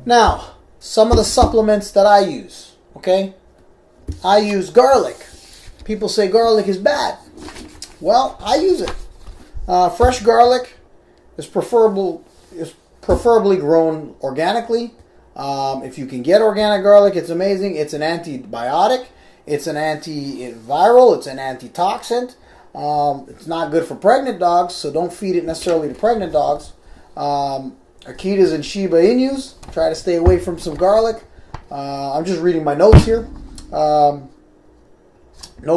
Now, some of the supplements that I use, okay? I use garlic. People say garlic is bad. Well, I use it. Fresh garlic is preferably grown organically. If you can get organic garlic, it's amazing. It's an antibiotic. It's an antiviral. It's an antitoxin. It's not good for pregnant dogs, so don't feed it necessarily to pregnant dogs. Akitas and Shiba Inus, try to stay away from some garlic. I'm just reading my notes here. No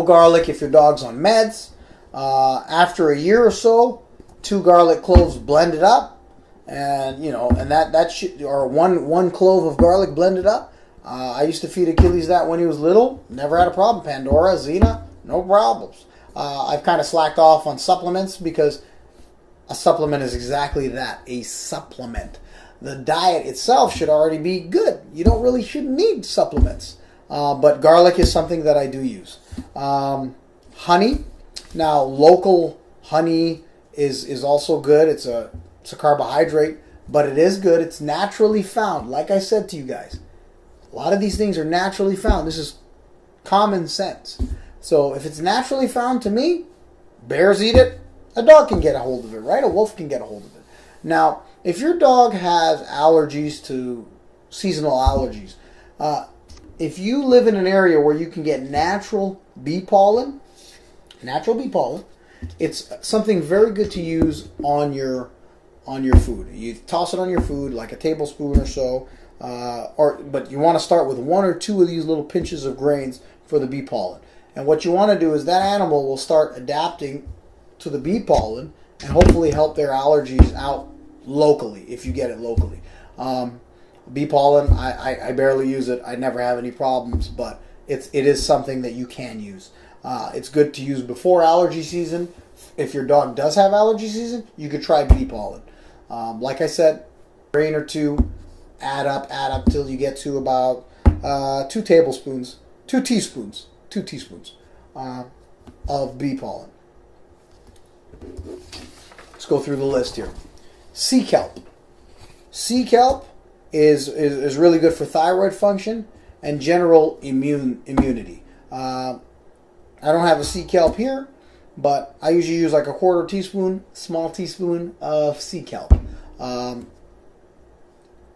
garlic if your dog's on meds. After a year or so, 2 garlic cloves blended up, and that should, or one clove of garlic blended up. I used to feed Achilles that when he was little. Never had a problem. Pandora, Xena, no problems. I've kind of slacked off on supplements because a supplement is exactly that, a supplement. The diet itself should already be good. You shouldn't need supplements. But garlic is something that I do use. Honey. Now, local honey is also good. It's a carbohydrate, but it is good. It's naturally found. Like I said to you guys, a lot of these things are naturally found. This is common sense. So if it's naturally found, to me, bears eat it. A dog can get a hold of it, right? A wolf can get a hold of it. Now, if your dog has allergies to seasonal allergies, if you live in an area where you can get natural bee pollen, it's something very good to use on your food. You toss it on your food like a tablespoon or so, but you want to start with 1 or 2 of these little pinches of grains for the bee pollen. And what you want to do is that animal will start adapting to the bee pollen and hopefully help their allergies out locally if you get it locally. Bee pollen, I barely use it. I never have any problems, but it is something that you can use. It's good to use before allergy season. If your dog does have allergy season, you could try bee pollen. Like I said, grain or 2, add up till you get to about 2 teaspoons of bee pollen. Let's go through the list here. Sea kelp. Sea kelp is really good for thyroid function and general immunity. I don't have a sea kelp here, but I usually use like a small teaspoon of sea kelp. I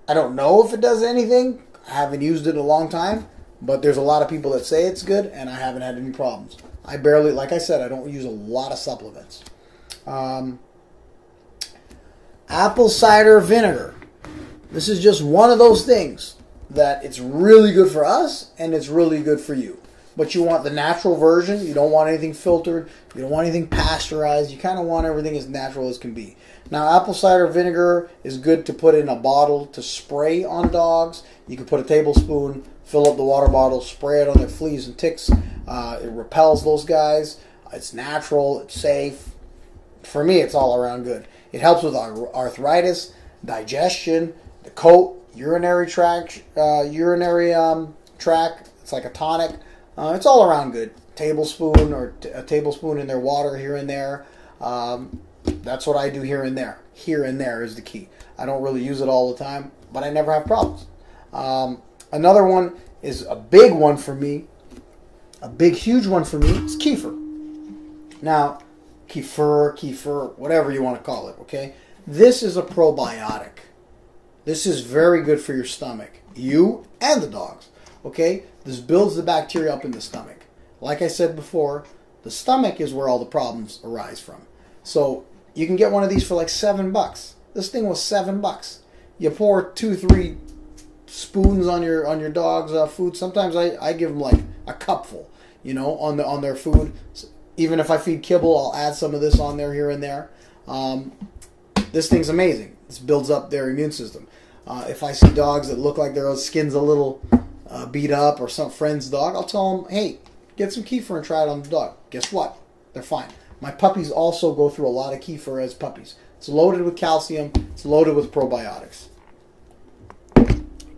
don't know if it does anything. I haven't used it in a long time, but there's a lot of people that say it's good, and I haven't had any problems. Like I said, I don't use a lot of supplements. Apple cider vinegar. This is just one of those things that it's really good for us and it's really good for you. But you want the natural version. You don't want anything filtered. You don't want anything pasteurized. You kind of want everything as natural as can be. Now, apple cider vinegar is good to put in a bottle to spray on dogs. You can put a tablespoon, fill up the water bottle, spray it on their fleas and ticks. It repels those guys. It's natural. It's safe. For me, it's all around good. It helps with arthritis, digestion, the coat, urinary tract. It's like a tonic. It's all around good. Tablespoon or a tablespoon in their water here and there. That's what I do here and there. Here and there is the key. I don't really use it all the time, but I never have problems. Another one is a big one for me. A big, huge one for me is kefir. Now, kefir, whatever you want to call it, okay? This is a probiotic. This is very good for your stomach. You and the dogs, okay? This builds the bacteria up in the stomach. Like I said before, the stomach is where all the problems arise from. So you can get one of these for like $7. This thing was $7. You pour 2-3 spoons on your dog's food. Sometimes I give them like a cupful, on their food. Even if I feed kibble, I'll add some of this on there here and there. This thing's amazing. This builds up their immune system. If I see dogs that look like their skin's a little beat up, or some friend's dog, I'll tell them, hey, get some kefir and try it on the dog. Guess what? They're fine. My puppies also go through a lot of kefir as puppies. It's loaded with calcium. It's loaded with probiotics.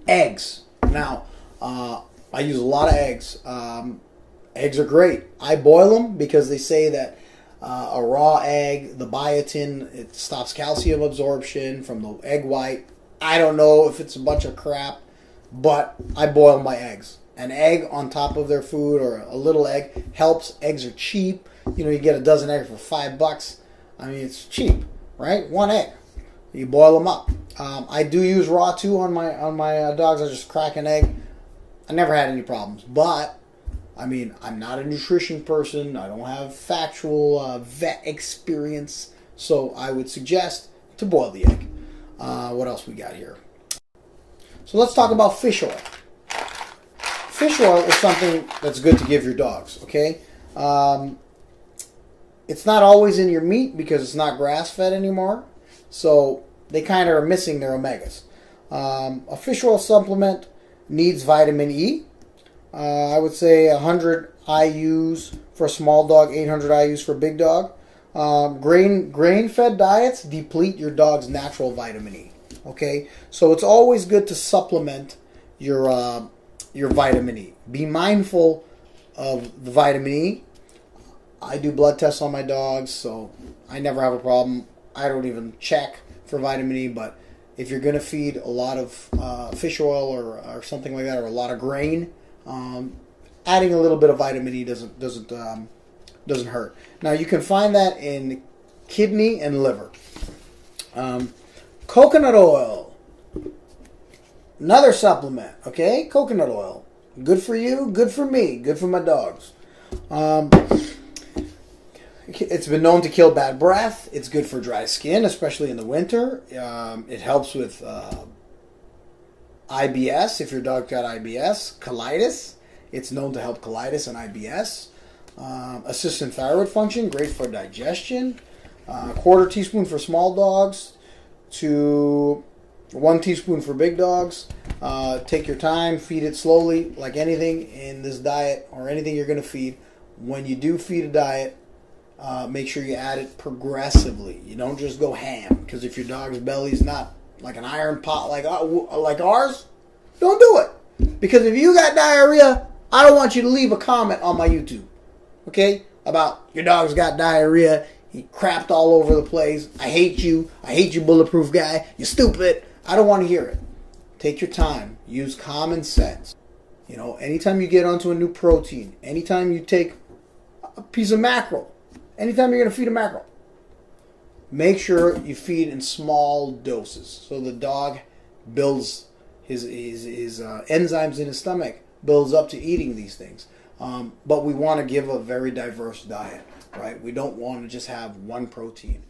Eggs. Now, I use a lot of eggs. Eggs are great. I boil them because they say that a raw egg, the biotin, it stops calcium absorption from the egg white. I don't know if it's a bunch of crap, but I boil my eggs. An egg on top of their food, or a little egg, helps. Eggs are cheap. You know, you get a dozen eggs for $5. I mean, it's cheap, right? One egg. You boil them up. I do use raw too on my dogs. I just crack an egg. I never had any problems. But I mean, I'm not a nutrition person. I don't have factual vet experience, so I would suggest to boil the egg. What else we got here? So let's talk about fish oil. Fish oil is something that's good to give your dogs, okay? It's not always in your meat because it's not grass-fed anymore, so they kind of are missing their omegas. A fish oil supplement needs vitamin E. I would say 100 IUs for a small dog, 800 IUs for a big dog. Grain-fed diets deplete your dog's natural vitamin E. Okay, so it's always good to supplement your vitamin E. Be mindful of the vitamin E. I do blood tests on my dogs, so I never have a problem. I don't even check for vitamin E, but if you're going to feed a lot of fish oil or something like that, or a lot of grain, adding a little bit of vitamin E doesn't hurt. Now you can find that in kidney and liver. Coconut oil, another supplement. Okay, coconut oil, good for you, good for me, good for my dogs. It's been known to kill bad breath. It's good for dry skin, especially in the winter. It helps with IBS, if your dog got IBS, colitis. It's known to help colitis and IBS. Assist in thyroid function, great for digestion. Quarter teaspoon for small dogs to 1 teaspoon for big dogs. Take your time, feed it slowly, like anything in this diet or anything you're going to feed. When you do feed a diet, make sure you add it progressively. You don't just go ham, because if your dog's belly is not like an iron pot like ours, don't do it. Because if you got diarrhea, I don't want you to leave a comment on my YouTube, okay, about your dog's got diarrhea, he crapped all over the place, I hate you, bulletproof guy, you're stupid. I don't want to hear it. Take your time. Use common sense. You know, anytime you get onto a new protein, anytime you take a piece of mackerel, anytime you're going to feed a mackerel, make sure you feed in small doses so the dog builds his enzymes in his stomach, builds up to eating these things. But we want to give a very diverse diet, right? We don't want to just have one protein.